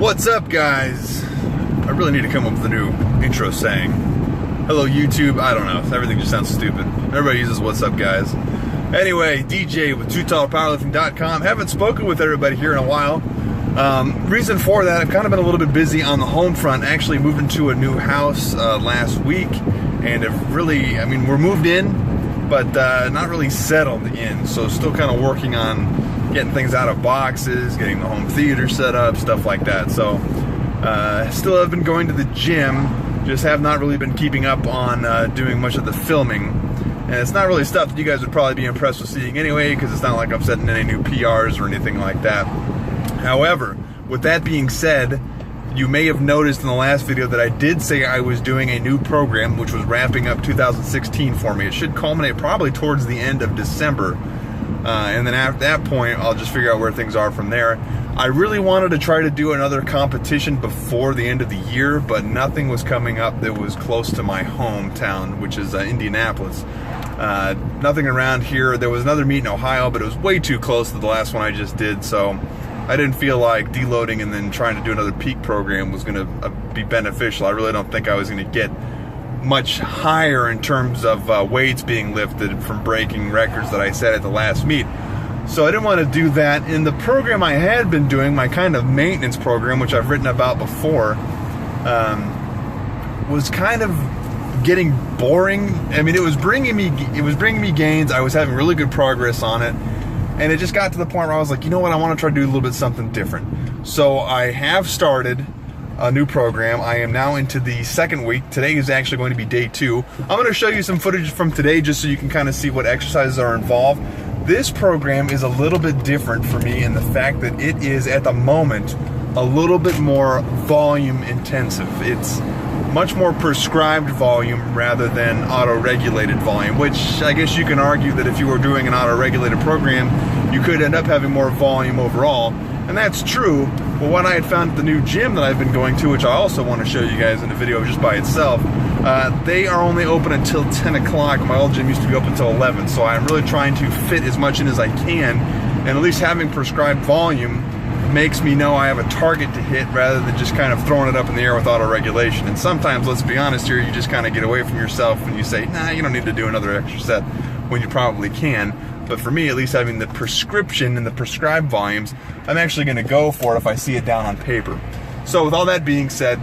What's up, guys? I really need to come up with a new intro saying hello YouTube. I don't know, everything just sounds stupid. Everybody uses what's up, guys. Anyway, DJ with TooTallPowerlifting.com. Haven't spoken with everybody here in a while. Reason for that, I've kind of been a little bit busy on the home front. Actually moved into a new house last week, and have really, we're moved in, but not really settled in. So still kind of working on getting things out of boxes, getting the home theater set up, stuff like that. So still have been going to the gym, just have not really been keeping up on doing much of the filming. And it's not really stuff that you guys would probably be impressed with seeing anyway, because it's not like I'm setting any new PRs or anything like that. However, with that being said, you may have noticed in the last video that I did say I was doing a new program, which was wrapping up 2016 for me. It should culminate probably towards the end of December. And then after that point, I'll just figure out where things are from there. I really wanted to try to do another competition before the end of the year, but nothing was coming up that was close to my hometown, which is Indianapolis. Nothing around here. There was another meet in Ohio, but it was way too close to the last one I just did, so I didn't feel like deloading and then trying to do another peak program was going to be beneficial. I really don't think I was going to get much higher in terms of weights being lifted from breaking records that I set at the last meet. So I didn't want to do that. In the program I had been doing, my kind of maintenance program, which I've written about before, was kind of getting boring. It was bringing me gains. I was having really good progress on it, and it just got to the point where I was like, you know what, I want to try to do a little bit something different. So I have started a new program. I am now into the second week. Today is actually going to be day 2. I'm going to show you some footage from today just so you can kind of see what exercises are involved. This program is a little bit different for me in the fact that it is, at the moment, a little bit more volume intensive. It's much more prescribed volume rather than auto-regulated volume, which I guess you can argue that if you were doing an auto-regulated program, you could end up having more volume overall. And that's true, but what I had found at the new gym that I've been going to, which I also want to show you guys in a video just by itself, they are only open until 10 o'clock. My old gym used to be open until 11, so I'm really trying to fit as much in as I can, and at least having prescribed volume makes me know I have a target to hit rather than just kind of throwing it up in the air with auto-regulation. And sometimes, let's be honest here, you just kind of get away from yourself and you say, nah, you don't need to do another extra set when you probably can. But for me, at least having the prescription and the prescribed volumes, I'm actually going to go for it if I see it down on paper. So with all that being said,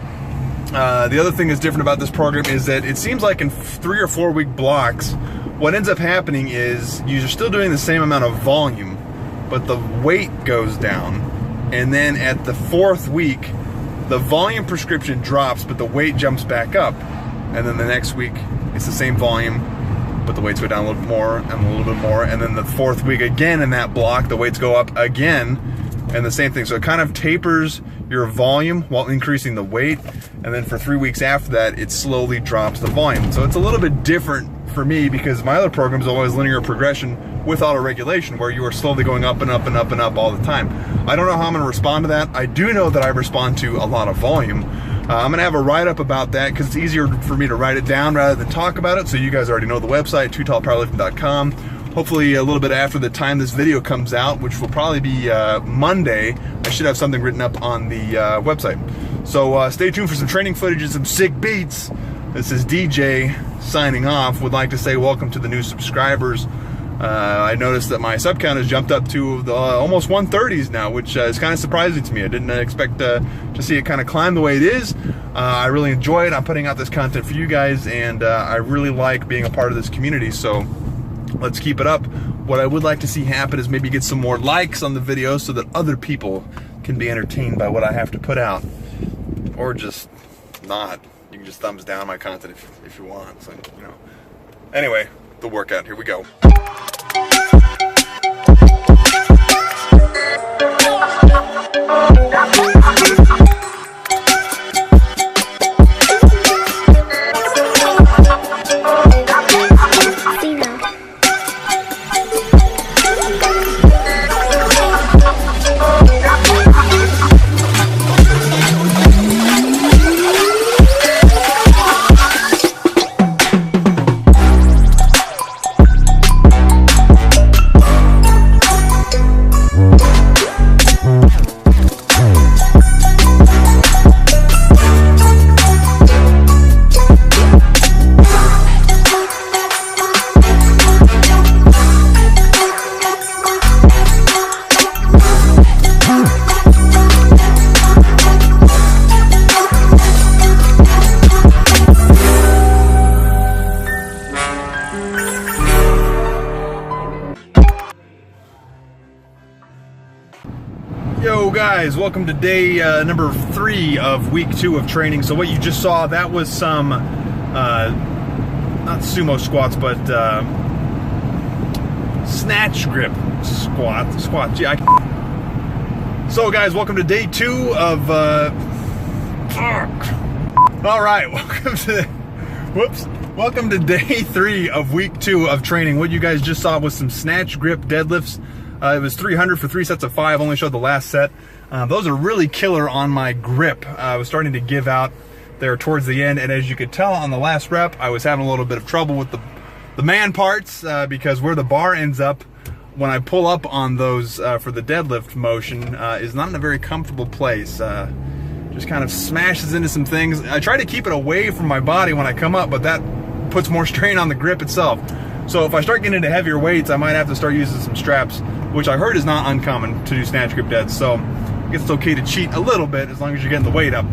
the other thing that's different about this program is that it seems like in 3 or 4 week blocks, what ends up happening is you're still doing the same amount of volume, but the weight goes down. And then at the 4th week, the volume prescription drops, but the weight jumps back up. And then the next week, it's the same volume, but the weights go down a little bit more and a little bit more. And then the 4th week again in that block, the weights go up again, and the same thing. So it kind of tapers your volume while increasing the weight. And then for 3 weeks after that, it slowly drops the volume. So it's a little bit different for me because my other program is always linear progression with auto-regulation, where you are slowly going up and up and up and up all the time. I don't know how I'm going to respond to that. I do know that I respond to a lot of volume. I'm going to have a write-up about that because it's easier for me to write it down rather than talk about it. So you guys already know the website, TooTallPowerlifting.com. Hopefully a little bit after the time this video comes out, which will probably be Monday, I should have something written up on the website. So stay tuned for some training footage and some sick beats. This is DJ signing off. Would like to say welcome to the new subscribers. I noticed that my sub count has jumped up to the almost 130s now, which is kind of surprising to me. I didn't expect to see it kind of climb the way it is. I really enjoy it. I'm putting out this content for you guys, and I really like being a part of this community, so let's keep it up. What I would like to see happen is maybe get some more likes on the video so that other people can be entertained by what I have to put out, or just not. You can just thumbs down my content if you want. So, you know. Anyway, the workout. Here we go. guys, welcome to day number 3 of week 2 of training. So what you just saw, that was some, not sumo squats, but snatch grip squats. Yeah. So guys, welcome to day 2 of, all right, welcome to day 3 of week 2 of training. What you guys just saw was some snatch grip deadlifts. It was 300 for 3 sets of 5, only showed the last set. Those are really killer on my grip. I was starting to give out there towards the end, and as you could tell on the last rep, I was having a little bit of trouble with the man parts because where the bar ends up when I pull up on those for the deadlift motion is not in a very comfortable place. Just kind of smashes into some things. I try to keep it away from my body when I come up, but that puts more strain on the grip itself. So if I start getting into heavier weights, I might have to start using some straps, which I heard is not uncommon to do snatch grip deads. So I guess it's okay to cheat a little bit as long as you're getting the weight up.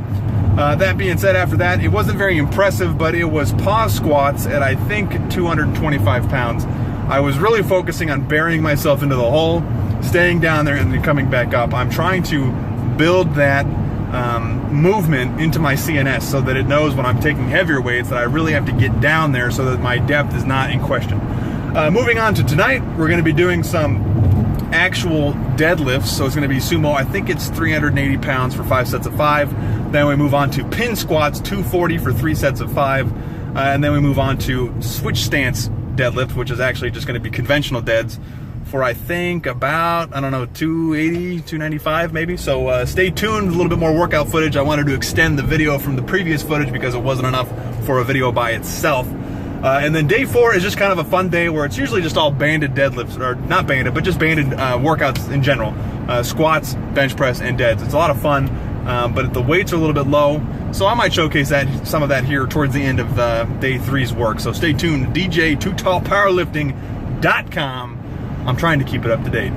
That being said, after that, it wasn't very impressive, but it was pause squats at I think 225 pounds. I was really focusing on burying myself into the hole, staying down there, and then coming back up. I'm trying to build that movement into my CNS so that it knows when I'm taking heavier weights that I really have to get down there so that my depth is not in question. Moving on to tonight, we're going to be doing some actual deadlifts. So it's going to be sumo. I think it's 380 pounds for 5 sets of 5. Then we move on to pin squats, 240 for 3 sets of 5. And then we move on to switch stance deadlift, which is actually just going to be conventional deads for I think about, I don't know, 280, 295 maybe. So stay tuned, a little bit more workout footage. I wanted to extend the video from the previous footage because it wasn't enough for a video by itself. And then day 4 is just kind of a fun day where it's usually just all banded deadlifts, or not banded, but just banded workouts in general. Squats, bench press, and deads. It's a lot of fun, but the weights are a little bit low. So I might showcase some of that here towards the end of day 3's work. So stay tuned, DJ2TallPowerlifting.com. I'm trying to keep it up to date.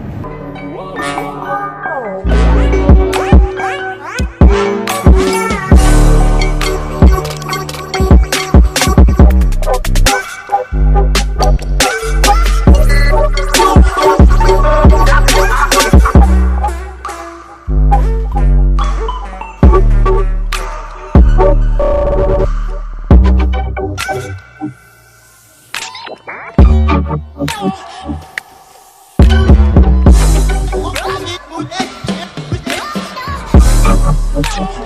Thank you.